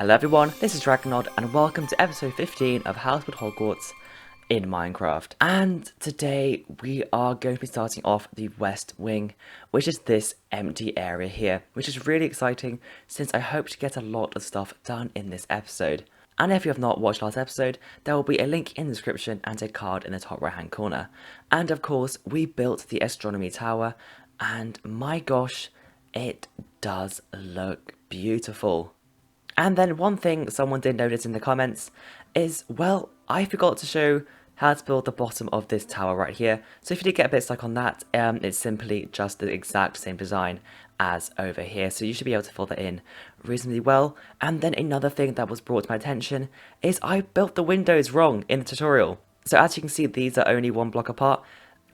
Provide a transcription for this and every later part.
Hello everyone, this is Dragonod and welcome to episode 15 of Untitled Hogwarts in Minecraft. And today we are going to be starting off the west wing, which is this empty area here, which is really exciting since I hope to get a lot of stuff done in this episode. And if you have not watched last episode, there will be a link in the description and a card in the top right hand corner. And of course, we built the astronomy tower and my gosh, it does look beautiful. And then one thing someone did notice in the comments is, well, I forgot to show how to build the bottom of this tower right here. So if you did get a bit stuck on that, it's simply just the exact same design as over here. So you should be able to fill that in reasonably well. And then another thing that was brought to my attention is I built the windows wrong in the tutorial. So as you can see, these are only one block apart.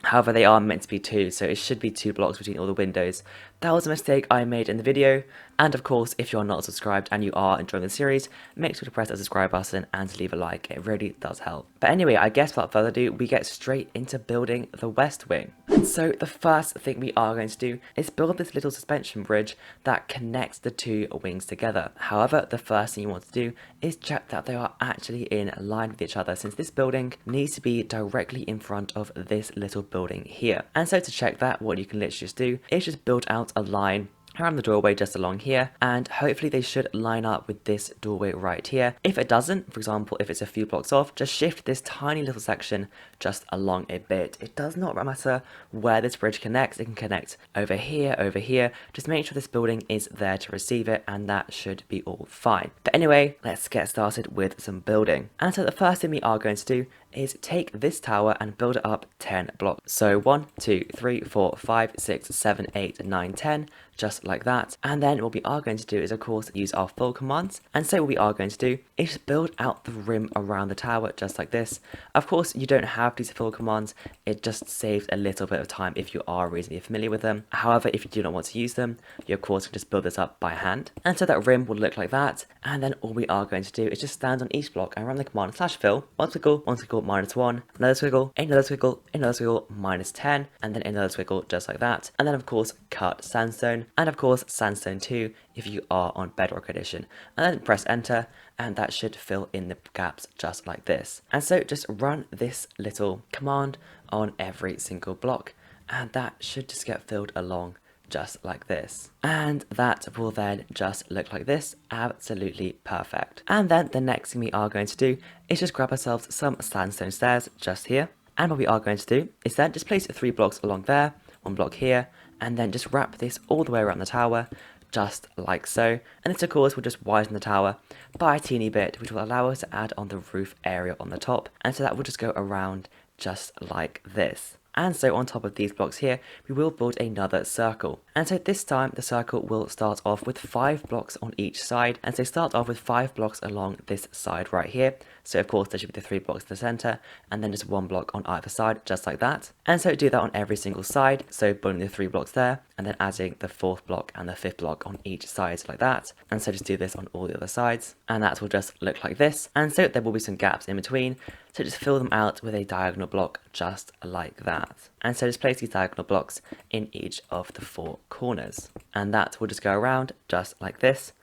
However, they are meant to be two, so it should be 2 blocks between all the windows. That was a mistake I made in the video, and of course, if you're not subscribed and you are enjoying the series, make sure to press that subscribe button and leave a like, it really does help. But anyway, I guess without further ado, we get straight into building the west wing. And so the first thing we are going to do is build this little suspension bridge that connects the two wings together. However, the first thing you want to do is check that they are actually in line with each other, since this building needs to be directly in front of this little building here. And so to check that, what you can literally just do is just build out a line around the doorway just along here, and hopefully they should line up with this doorway right here. If it doesn't, for example, if it's a few blocks off, just shift this tiny little section just along a bit. It does not matter where this bridge connects, it can connect over here, just make sure this building is there to receive it, and that should be all fine. But anyway, let's get started with some building. And so the first thing we are going to do is take this tower and build it up 10 blocks. So 1, 2, 3, 4, 5, 6, 7, 8, 9, 10, just like that. And then what we are going to do is of course use our fill commands. And so what we are going to do is just build out the rim around the tower just like this. Of course, you don't have these fill commands, it just saves a little bit of time if you are reasonably familiar with them. However, if you do not want to use them, you of course can just build this up by hand. And so that rim will look like that. And then all we are going to do is just stand on each block and run the command /fill, one squiggle, -1, another squiggle, another squiggle, another squiggle, -10, and then another squiggle just like that. And then of course cut sandstone, and of course sandstone 2 if you are on bedrock edition. And then press enter, and that should fill in the gaps just like this. And so just run this little command on every single block, and that should just get filled along just like this. And that will then just look like this, absolutely perfect. And then the next thing we are going to do is just grab ourselves some sandstone stairs just here. And what we are going to do is then just place 3 blocks along there, 1 block here, and then just wrap this all the way around the tower, just like so. And this of course will just widen the tower by a teeny bit, which will allow us to add on the roof area on the top. And so that will just go around just like this. And so on top of these blocks here, we will build another circle. And so this time the circle will start off with 5 blocks on each side. And so start off with 5 blocks along this side right here. So of course there should be the 3 blocks in the center, and then just 1 block on either side, just like that. And so do that on every single side. So building the 3 blocks there, and then adding the 4th block and the 5th block on each side like that. And so just do this on all the other sides, and that will just look like this. And so there will be some gaps in between, so just fill them out with a diagonal block just like that. And so just place these diagonal blocks in each of the 4 corners, and that will just go around just like this.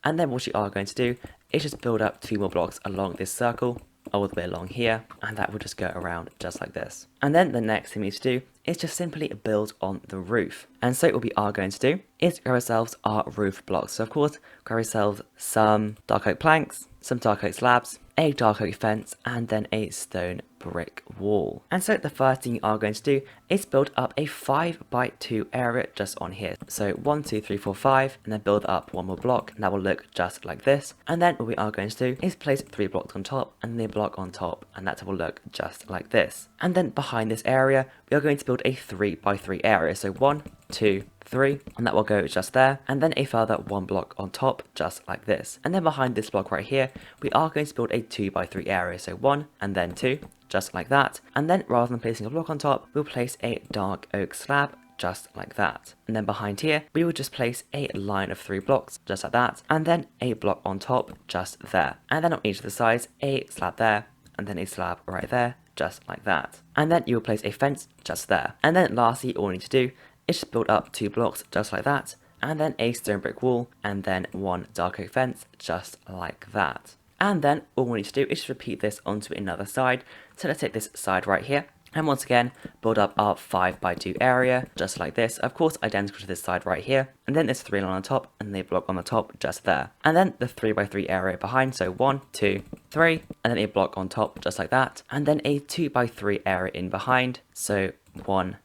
And then what you are going to do is just build up 2 more blocks along this circle all the way along here, and that will just go around just like this. And then the next thing we need to do is just simply build on the roof. And so what we are going to do is grab ourselves our roof blocks. So of course, grab ourselves some dark oak planks, some dark oak slabs, a dark oak fence, and then a stone brick wall. And so the first thing you are going to do is build up a 5x2 area just on here. So 1, 2, 3, 4, 5, and then build up 1 more block, and that will look just like this. And then what we are going to do is place 3 blocks on top, and then a block on top, and that will look just like this. And then behind this area, we are going to build a 3x3 area. So 1, 2, 3, and that will go just there, and then a further 1 block on top just like this. And then behind this block right here, we are going to build a 2x3 area. So 1 and then 2, just like that. And then rather than placing a block on top, we'll place a dark oak slab just like that. And then behind here, we will just place a line of 3 blocks just like that, and then a block on top just there. And then on each of the sides, a slab there, and then a slab right there, just like that. And then you will place a fence just there. And then lastly, all we need to do is just build up 2 blocks just like that, and then a stone brick wall, and then one dark oak fence, just like that. And then all we need to do is just repeat this onto another side. So let's take this side right here. And once again, build up our 5x2 area, just like this. Of course, identical to this side right here. And then there's 3 on the top, and a block on the top, just there. And then the 3x3 area behind, so 1, 2, 3. And then a block on top, just like that. And then a 2x3 area in behind, so 1,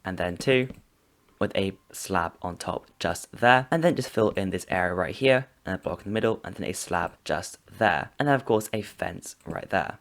and then 2. With a slab on top, just there. And then just fill in this area right here, and a block in the middle, and then a slab just there. And then of course a fence right there.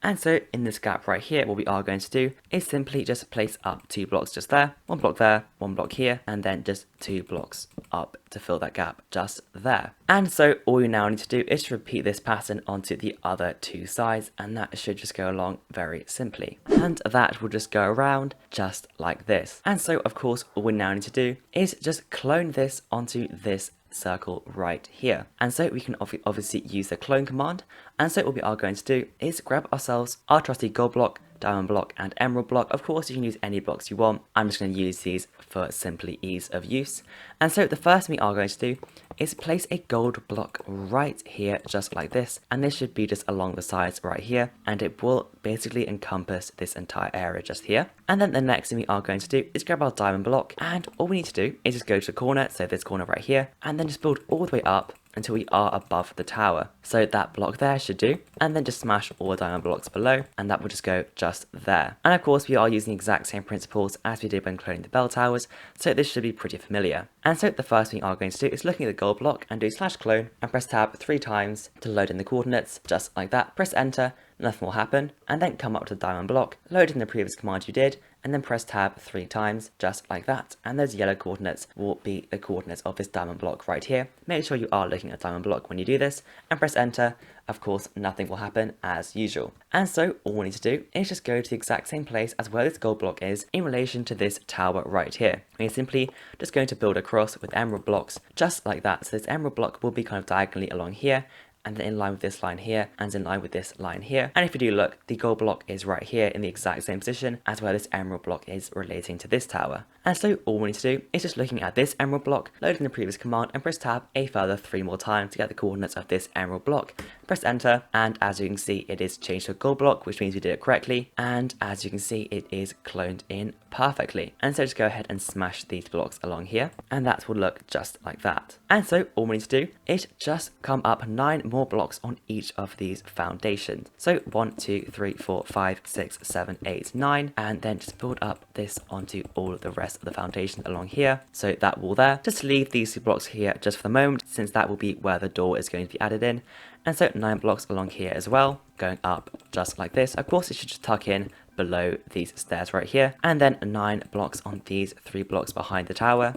And so in this gap right here, what we are going to do is simply just place up 2 blocks just there, 1 block there, 1 block here, and then just 2 blocks up to fill that gap just there. And so all you now need to do is to repeat this pattern onto the other 2 sides, and that should just go along very simply. And that will just go around just like this. And so of course, all we now need to do is just clone this onto this circle right here. And so we can obviously use the clone command. And so what we are going to do is grab ourselves our trusty gold block, diamond block, and emerald block. Of course, you can use any blocks you want. I'm just going to use these for simply ease of use. And so the first thing we are going to do is place a gold block right here, just like this. And this should be just along the sides right here. And it will basically encompass this entire area just here. And then the next thing we are going to do is grab our diamond block. And all we need to do is just go to the corner, so this corner right here, and then just build all the way up until we are above the tower. So that block there should do, and then just smash all the diamond blocks below, and that will just go just there. And of course, we are using the exact same principles as we did when cloning the bell towers, so this should be pretty familiar. And so the first thing we are going to do is looking at the gold block and do /clone and press tab 3 times to load in the coordinates, just like that. Press enter, nothing will happen, and then come up to the diamond block, load in the previous command you did, and then press tab 3 times, just like that. And those yellow coordinates will be the coordinates of this diamond block right here. Make sure you are looking at diamond block when you do this, and press enter. Of course, nothing will happen as usual. And so all we need to do is just go to the exact same place as where this gold block is in relation to this tower right here. We're simply just going to build across with emerald blocks, just like that. So this emerald block will be kind of diagonally along here, and then in line with this line here, and in line with this line here. And if you do look, the gold block is right here in the exact same position as where this emerald block is relating to this tower. And so all we need to do is just looking at this emerald block, loading the previous command, and press tab a further 3 more times to get the coordinates of this emerald block. Press enter, and as you can see, it is changed to a gold block, which means we did it correctly. And as you can see, it is cloned in perfectly. And so just go ahead and smash these blocks along here, and that will look just like that. And so all we need to do is just come up 9 more blocks on each of these foundations. So 1, 2, 3, 4, 5, 6, 7, 8, 9, and then just build up this onto all of the rest of the foundations along here. So that wall there, just leave these 2 blocks here just for the moment, since that will be where the door is going to be added in. And so 9 blocks along here as well, going up just like this. Of course, it should just tuck in below these stairs right here, and then 9 blocks on these 3 blocks behind the tower.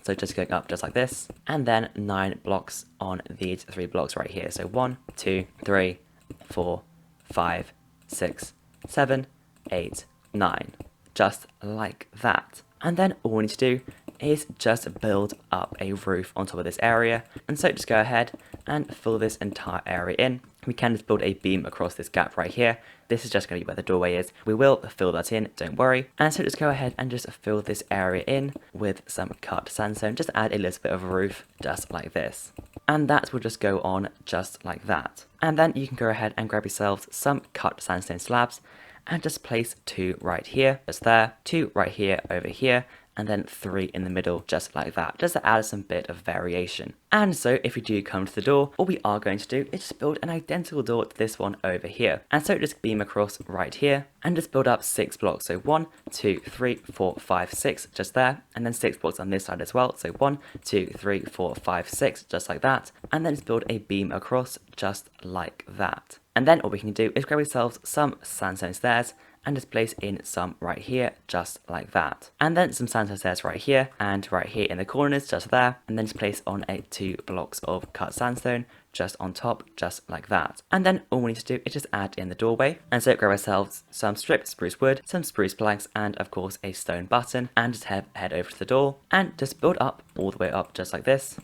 So just going up just like this, and then 9 blocks on these 3 blocks right here. So 1, 2, 3, 4, 5, 6, 7, 8, 9, just like that. And then all we need to do is just build up a roof on top of this area. And so just go ahead and fill this entire area in. We can just build a beam across this gap right here. This is just going to be where the doorway is. We will fill that in, don't worry. And so just go ahead and just fill this area in with some cut sandstone. Just add a little bit of a roof, just like this. And that will just go on just like that. And then you can go ahead and grab yourselves some cut sandstone slabs and just place 2 right here, just there, 2 right here, over here, and then 3 in the middle, just like that, just to add some bit of variation. And so if we do come to the door, all we are going to do is just build an identical door to this one over here. And so just beam across right here and just build up 6 blocks. So 1, 2, 3, 4, 5, 6, just there, and then 6 blocks on this side as well. So 1, 2, 3, 4, 5, 6, just like that, and then just build a beam across just like that. And then all we can do is grab ourselves some sandstone stairs and just place in some right here, just like that. And then some sandstone stairs right here and right here in the corners, just there. And then just place on 2 blocks of cut sandstone just on top, just like that. And then all we need to do is just add in the doorway. And so grab ourselves some stripped spruce wood, some spruce planks, and of course a stone button, and just head over to the door and just build up all the way up just like this,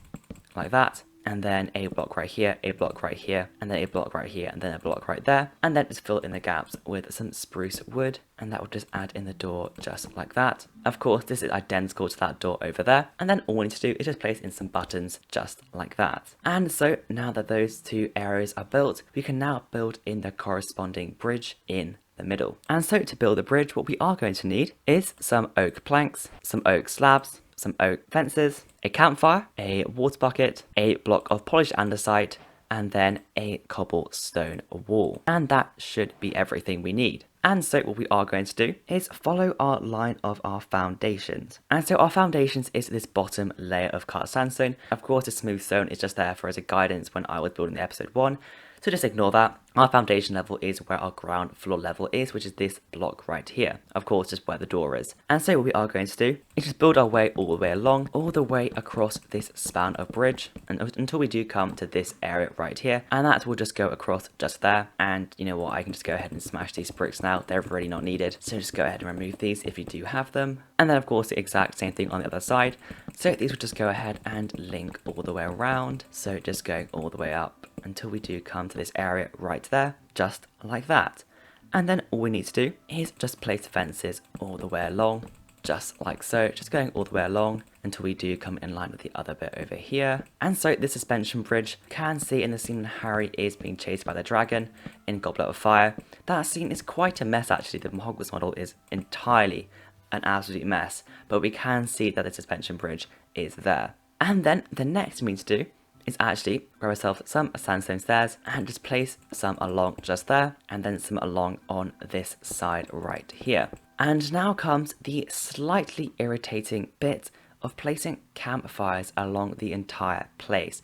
like that. and then a block right here, a block right here, and then a block right here, and then a block right there, and then just fill in the gaps with some spruce wood, and that will just add in the door just like that. Of course, this is identical to that door over there, and then all we need to do is just place in some buttons just like that. And so now that those two areas are built, we can now build in the corresponding bridge in the middle. And so to build the bridge, what we are going to need is some oak planks, some oak slabs, some oak fences, a campfire, a water bucket, a block of polished andesite, and then a cobblestone wall. And that should be everything we need. And so what we are going to do is follow our line of our foundations. And so our foundations is this bottom layer of cut sandstone. Of course, the smooth stone is just there for as a guidance when I was building the episode 1. So just ignore that. Our foundation level is where our ground floor level is, which is this block right here. Of course, just where the door is. And so what we are going to do is just build our way all the way along, all the way across this span of bridge, and until we do come to this area right here. And that will just go across just there. And you know what, I can just go ahead and smash these bricks now. They're really not needed. So just go ahead and remove these if you do have them. And then of course the exact same thing on the other side. So these will just go ahead and link all the way around. So just going all the way up until we do come to this area right there, just like that. And then all we need to do is just place fences all the way along, just like so, just going all the way along until we do come in line with the other bit over here. And so the suspension bridge, you can see in the scene when Harry is being chased by the dragon in Goblet of Fire. That scene is quite a mess actually. The Hogwarts model is entirely an absolute mess, but we can see that the suspension bridge is there. And then the next thing we need to do is actually grab ourselves some sandstone stairs and just place some along just there, and then some along on this side right here. And now comes the slightly irritating bit of placing campfires along the entire place.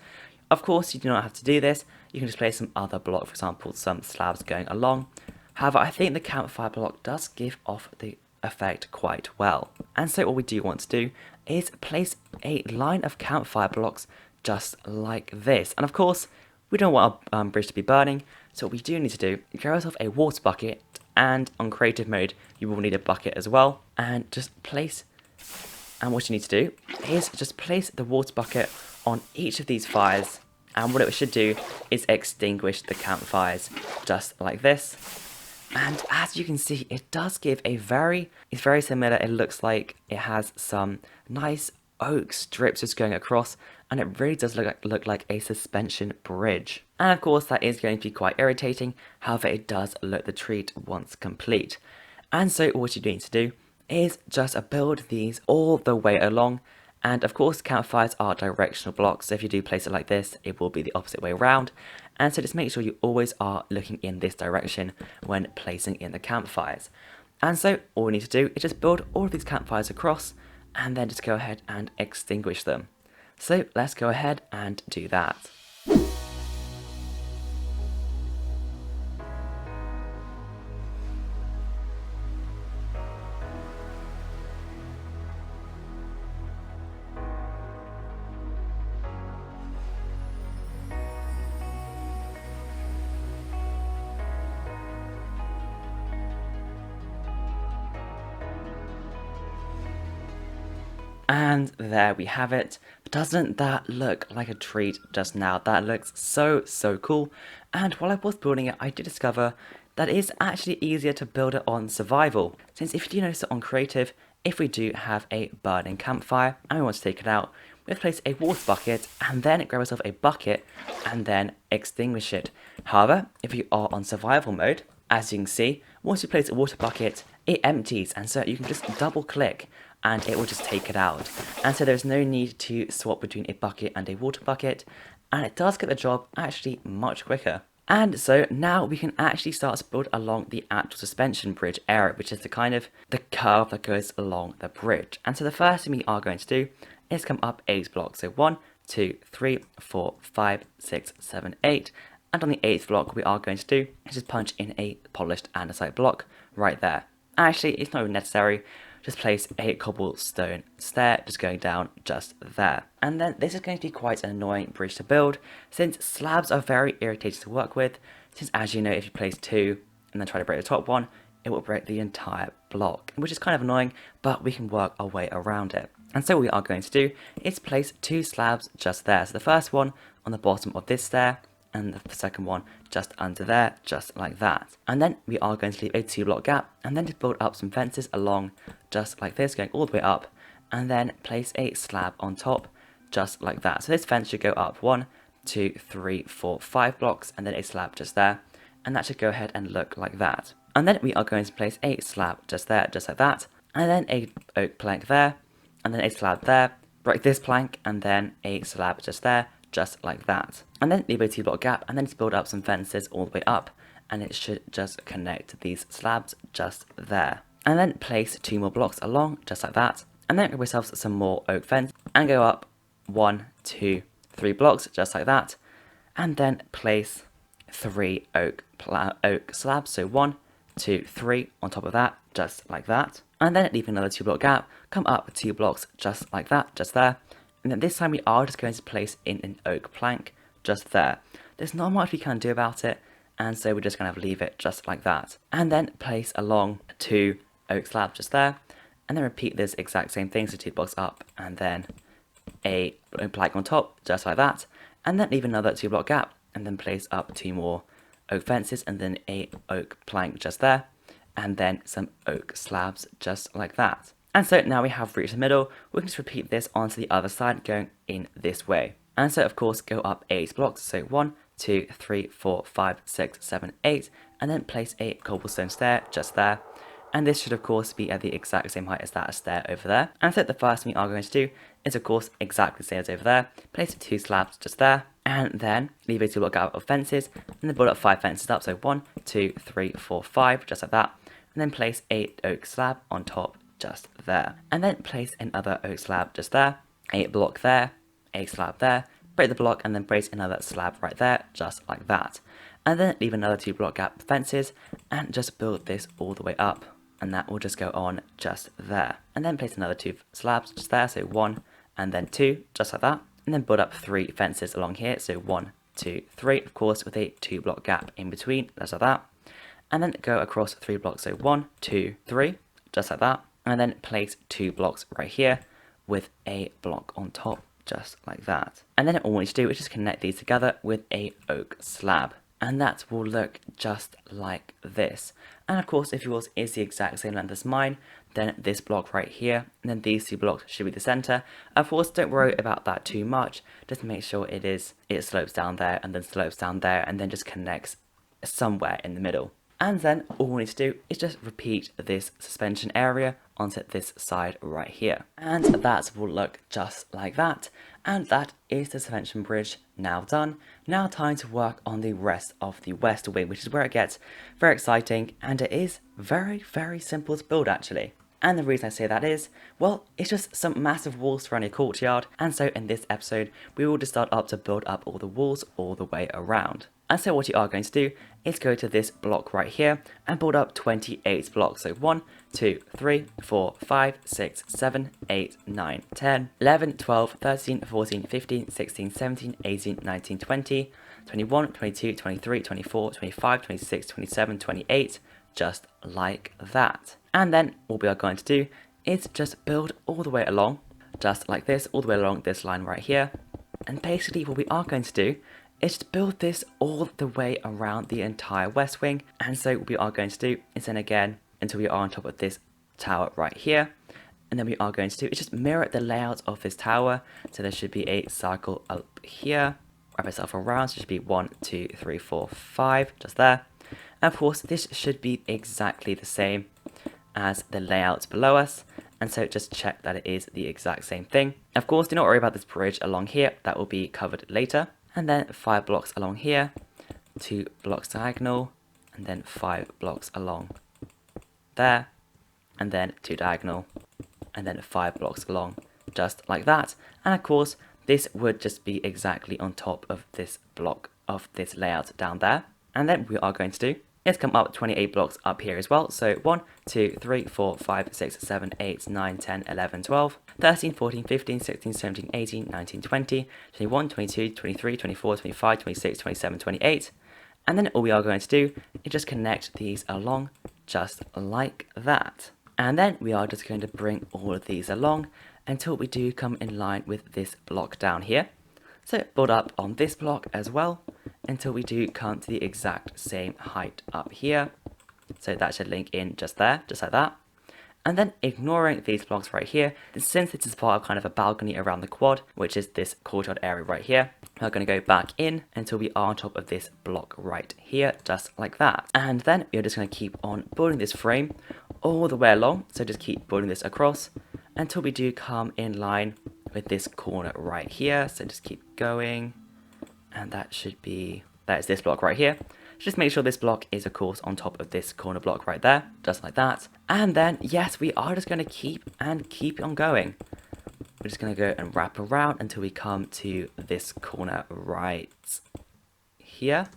Of course, you do not have to do this. You can just place some other block, for example, some slabs going along. However, I think the campfire block does give off the effect quite well. And so what we do want to do is place a line of campfire blocks just like this. And of course, we don't want our bridge to be burning, so what we do need to do is grab ourselves a water bucket, and on creative mode, you will need a bucket as well, and just place, and what you need to do is just place the water bucket on each of these fires, and what it should do is extinguish the campfires just like this. And as you can see, it does give it's very similar. It looks like it has some nice oak strips just going across, and it really does look like a suspension bridge. And of course that is going to be quite irritating, however it does look the treat once complete. And so what you need to do is just build these all the way along, and of course campfires are directional blocks, so if you do place it like this, it will be the opposite way around. And so just make sure you always are looking in this direction when placing in the campfires. And so all we need to do is just build all of these campfires across, and then just go ahead and extinguish them. So let's go ahead and do that. And there we have it. Doesn't that look like a treat just now? That looks so cool. And while I was building it, I did discover that it is actually easier to build it on survival. Since if you do notice it on creative, if we do have a burning campfire and we want to take it out, we have to place a water bucket and then grab ourselves a bucket and then extinguish it. However, if you are on survival mode, as you can see, once you place a water bucket, it empties, and so you can just double click and it will just take it out. And so there's no need to swap between a bucket and a water bucket, and it does get the job actually much quicker. And so now we can actually start to build along the actual suspension bridge area, which is the curve that goes along the bridge. And so the first thing we are going to do is come up 8 blocks. So 1, 2, 3, 4, 5, 6, 7, 8. And on the 8th block, we are going to do is just punch in a polished andesite block right there. Actually, it's not even necessary. Just place a cobblestone stair just going down just there. And then this is going to be quite an annoying bridge to build, since slabs are very irritating to work with, since as you know, if you place 2 and then try to break the top one, it will break the entire block, which is kind of annoying, but we can work our way around it. And so what we are going to do is place 2 slabs just there. So the first one on the bottom of this stair, and the second one just under there, just like that. And then we are going to leave a 2-block gap, and then just build up some fences along, just like this, going all the way up, and then place a slab on top, just like that. So this fence should go up 1, 2, 3, 4, 5 blocks, and then a slab just there, and that should go ahead and look like that. And then we are going to place a slab just there, just like that, and then a oak plank there, and then a slab there, break this plank, and then a slab just there, just like that. And then leave a 2-block gap, and then just build up some fences all the way up, and it should just connect these slabs just there. And then place 2 more blocks along, just like that, and then give ourselves some more oak fence, and go up 1, 2, 3 blocks, just like that, and then place 3 oak slabs, so 1, 2, 3 on top of that, just like that. And then leave another 2-block gap, come up 2 blocks, just like that, just there. And then this time we are just going to place in an oak plank, just there. There's not much we can do about it, and so we're just going to leave it just like that. And then place along 2 oak slabs just there, and then repeat this exact same thing, so 2 blocks up, and then a plank on top, just like that. And then leave another 2-block gap, and then place up 2 more oak fences, and then a oak plank just there, and then some oak slabs just like that. And so now we have reached the middle, we can just repeat this onto the other side going in this way. And so of course go up 8 blocks, so 1, 2, 3, 4, 5, 6, 7, 8, and then place a cobblestone stair just there. And this should of course be at the exact same height as that stair over there. And so the first thing we are going to do is of course exactly the same as over there, place 2 slabs just there, and then leave a 2-block gap of fences, and then build up 5 fences up, so 1, 2, 3, 4, 5, just like that, and then place a oak slab on top just there, and then place another oak slab just there, a block there, a slab there, break the block, and then place another slab right there, just like that, and then leave another 2-block gap of fences, and just build this all the way up, and that will just go on just there, and then place another 2 slabs just there, so 1, and then 2, just like that, and then build up 3 fences along here, so 1, 2, 3, of course with a 2-block gap in between, just like that, and then go across 3 blocks, so 1, 2, 3, just like that, and then place 2 blocks right here with a block on top, just like that. And then all we need to do is just connect these together with a oak slab, and that will look just like this. And of course, if yours is the exact same length as mine, then this block right here, and then these 2 blocks should be the center. Of course, don't worry about that too much, just make sure it slopes down there, and then slopes down there, and then just connects somewhere in the middle. And then all we need to do is just repeat this suspension area onto this side right here. And that will look just like that. And that is the suspension bridge now done. Now time to work on the rest of the west wing, which is where it gets very exciting, and it is very, very simple to build actually. And the reason I say that is, well, it's just some massive walls surrounding a courtyard, and so in this episode, we will just start up to build up all the walls all the way around. And so what you are going to do is go to this block right here and build up 28 blocks. So 1, 2, 3, 4, 5, 6, 7, 8, 9, 10, 11, 12, 13, 14, 15, 16, 17, 18, 19, 20, 21, 22, 23, 24, 25, 26, 27, 28, just like that. And then what we are going to do is just build all the way along, just like this, all the way along this line right here. And basically what we are going to do is to build this all the way around the entire west wing. And so what we are going to do is then again, until we are on top of this tower right here. And then we are going to do is just mirror the layout of this tower. So there should be a circle up here, wrap itself around, so it should be 1, 2, 3, 4, 5, just there. And of course, this should be exactly the same as the layout below us. And so just check that it is the exact same thing. Of course, do not worry about this bridge along here. That will be covered later. And then 5 blocks along here, 2 blocks diagonal, and then 5 blocks along there, and then 2 diagonal, and then 5 blocks along, just like that. And of course, this would just be exactly on top of this block of this layout down there. And then we are going to do is come up 28 blocks up here as well. So 1, 2, 3, 4, 5, 6, 7, 8, 9, 10, 11, 12, 13, 14, 15, 16, 17, 18, 19, 20, 21, 22, 23, 24, 25, 26, 27, 28. And then all we are going to do is just connect these along just like that. And then we are just going to bring all of these along until we do come in line with this block down here. So build up on this block as well until we do come to the exact same height up here. So that should link in just there, just like that. And then ignoring these blocks right here, since this is part of kind of a balcony around the quad, which is this courtyard area right here, we're going to go back in until we are on top of this block right here, just like that. And then you're just going to keep on building this frame all the way along. So just keep building this across until we do come in line with this corner right here. So just keep going. And that is this block right here. Just make sure this block is of course on top of this corner block right there, just like that. And then yes, we are just going to keep on going. We're just going to go and wrap around until we come to this corner right here.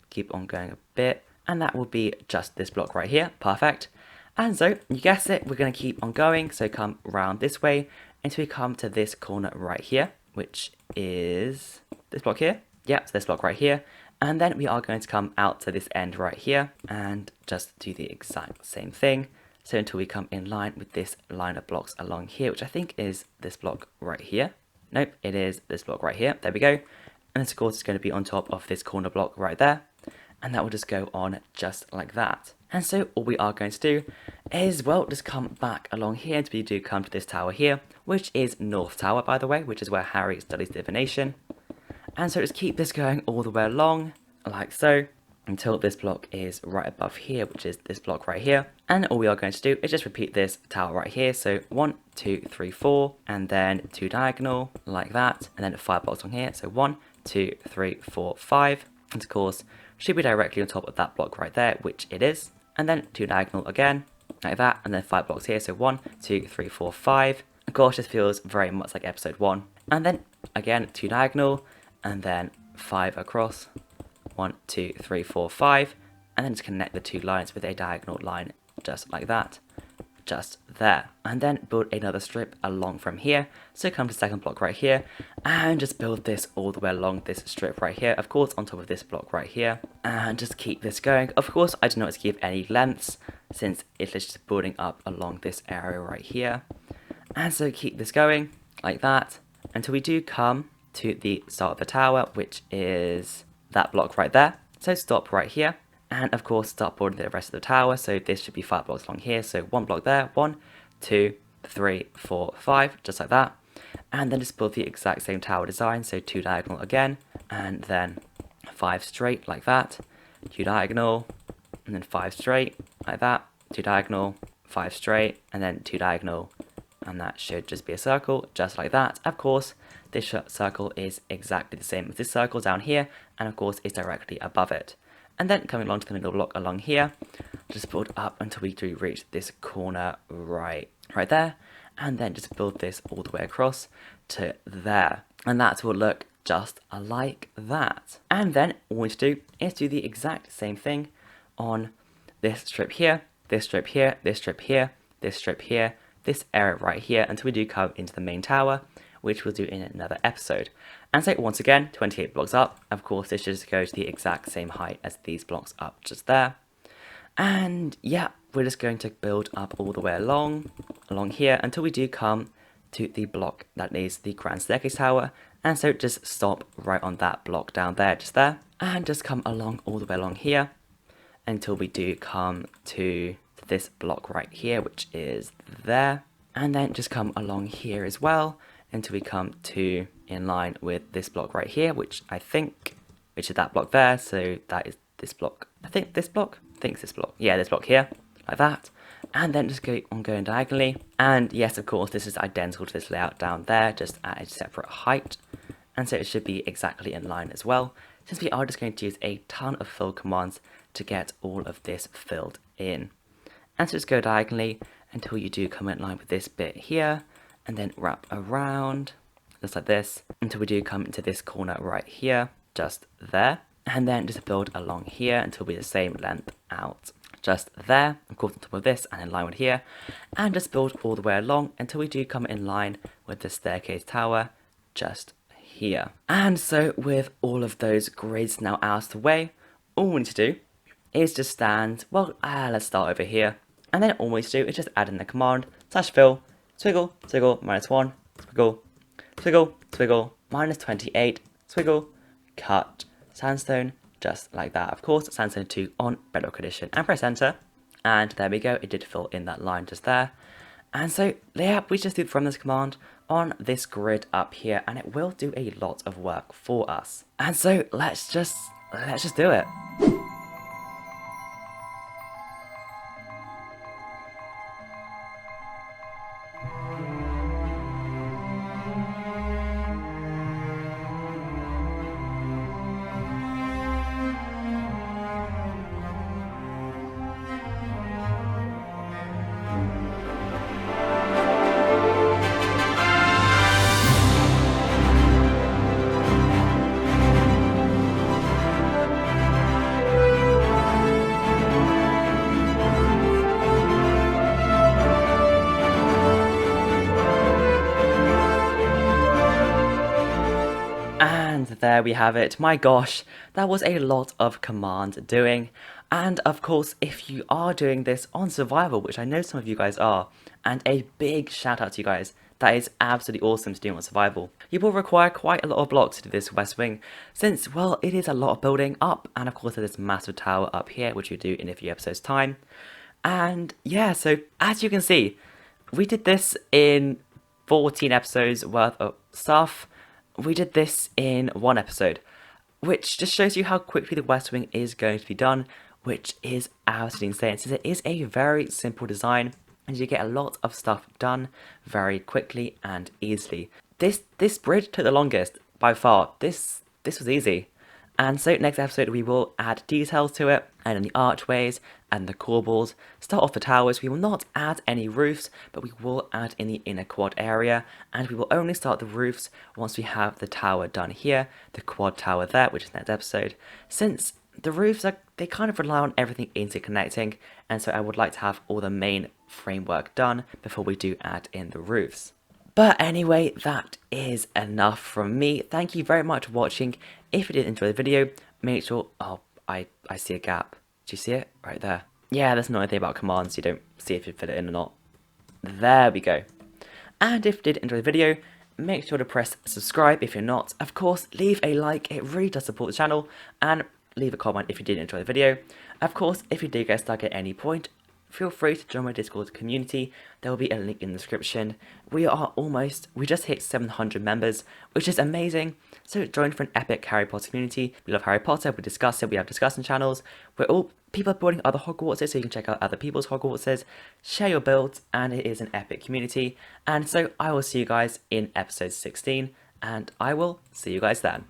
Keep on going a bit, and that will be just this block right here. Perfect. And so you guessed it, we're going to keep on going. So come around this way until we come to this corner right here, which is this block here. Yep, so this block right here. And then we are going to come out to this end right here and just do the exact same thing. So until we come in line with this line of blocks along here, which I think is this block right here. Nope, it is this block right here. There we go. And this of course is going to be on top of this corner block right there. And that will just go on just like that. And so all we are going to do is, well, just come back along here until we do come to this tower here, which is North Tower, by the way, which is where Harry studies divination. And so just keep this going all the way along, like so, until this block is right above here, which is this block right here. And all we are going to do is just repeat this tower right here. So 1, 2, 3, 4, and then 2 diagonal, like that. And then 5 blocks on here. So 1, 2, 3, 4, 5. And of course, should be directly on top of that block right there, which it is. And then 2 diagonal again, like that. And then 5 blocks here. So 1, 2, 3, 4, 5. Of course, this feels very much like episode 1. And then again, 2 diagonal. And then 5 across, 1, 2, 3, 4, 5, and then just connect the 2 lines with a diagonal line, just like that, just there. And then build another strip along from here, so come to the second block right here, and just build this all the way along this strip right here, of course on top of this block right here, and just keep this going. Of course, I do not give any lengths, since it's just building up along this area right here. And so keep this going, like that, until we do come to the start of the tower, which is that block right there. So stop right here, and of course start building the rest of the tower. So this should be 5 blocks long here, so 1 block there, 1, 2, 3, 4, 5, just like that. And then just build the exact same tower design, so 2 diagonal again, and then 5 straight like that, 2 diagonal, and then 5 straight like that, 2 diagonal, 5 straight, and then 2 diagonal, and that should just be a circle, just like that. Of course, this circle is exactly the same as this circle down here, and of course is directly above it. And then coming along to the middle block along here, just build up until we do reach this corner right there, and then just build this all the way across to there. And that will look just like that. And then all we need to do is do the exact same thing on this strip here, this strip here, this strip here, this strip here, this area right here, until we do come into the main tower, which we'll do in another episode. And so once again, 28 blocks up. Of course, this just goes to the exact same height as these blocks up just there. And yeah, we're just going to build up all the way along here until we do come to the block that is the grand staircase tower. And so just stop right on that block down there, just there. And just come along all the way along here until we do come to this block right here, which is there. And then just come along here as well until we come to in line with this block right here, which is that block there. So that is this block. I think it's this block. Yeah, this block here, like that. And then just go on going diagonally. And yes, of course, this is identical to this layout down there, just at a separate height. And so it should be exactly in line as well, since we are just going to use a ton of fill commands to get all of this filled in. And so just go diagonally until you do come in line with this bit here, and then wrap around, just like this, until we do come into this corner right here, just there. And then just build along here until we're the same length out, just there, of course on top of this and in line with here. And just build all the way along until we do come in line with the staircase tower, just here. And so with all of those grids now out of the way, all we need to do is just stand, let's start over here. And then all we need to do is just add in the command /fill, twiggle, twiggle, -1, twiggle, twiggle, twiggle, -28, squiggle, cut, sandstone, just like that. Of course, sandstone 2 on bedrock condition, and press enter. And there we go, it did fill in that line just there. And so, yeah, we just do from this command on this grid up here, and it will do a lot of work for us. And so, let's just do it. And there we have it. My gosh, that was a lot of command doing. And of course, if you are doing this on survival, which I know some of you guys are, and a big shout out to you guys, that is absolutely awesome to do on survival. You will require quite a lot of blocks to do this west wing, since, well, it is a lot of building up, and of course there's this massive tower up here, which you do in a few episodes time. And yeah, so as you can see, we did this in 14 episodes worth of stuff. We did this in 1 episode, which just shows you how quickly the West Wing is going to be done, which is absolutely insane, since it is a very simple design, and you get a lot of stuff done very quickly and easily. This bridge took the longest, by far. This was easy. And so next episode we will add details to it, and in the archways and the corbels. Start off the towers. We will not add any roofs, but we will add in the inner quad area, and we will only start the roofs once we have the tower done here, the quad tower there, which is next episode, since the roofs they kind of rely on everything interconnecting, and so I would like to have all the main framework done before we do add in the roofs. But anyway, that is enough from me. Thank you very much for watching. If you did enjoy the video, make sure... Oh, I see a gap. Do you see it? Right there. Yeah, that's not anything about commands. You don't see if you fit it in or not. There we go. And if you did enjoy the video, make sure to press subscribe if you're not. Of course, leave a like. It really does support the channel. And leave a comment if you did enjoy the video. Of course, if you do get stuck at any point, feel free to join my Discord community. There will be a link in the description. We just hit 700 members, which is amazing. So join for an epic Harry Potter community. We love Harry Potter, we discuss it, we have discussion channels. People are building other Hogwartses, so you can check out other people's Hogwartses, share your builds, and it is an epic community. And so I will see you guys in episode 16, and I will see you guys then.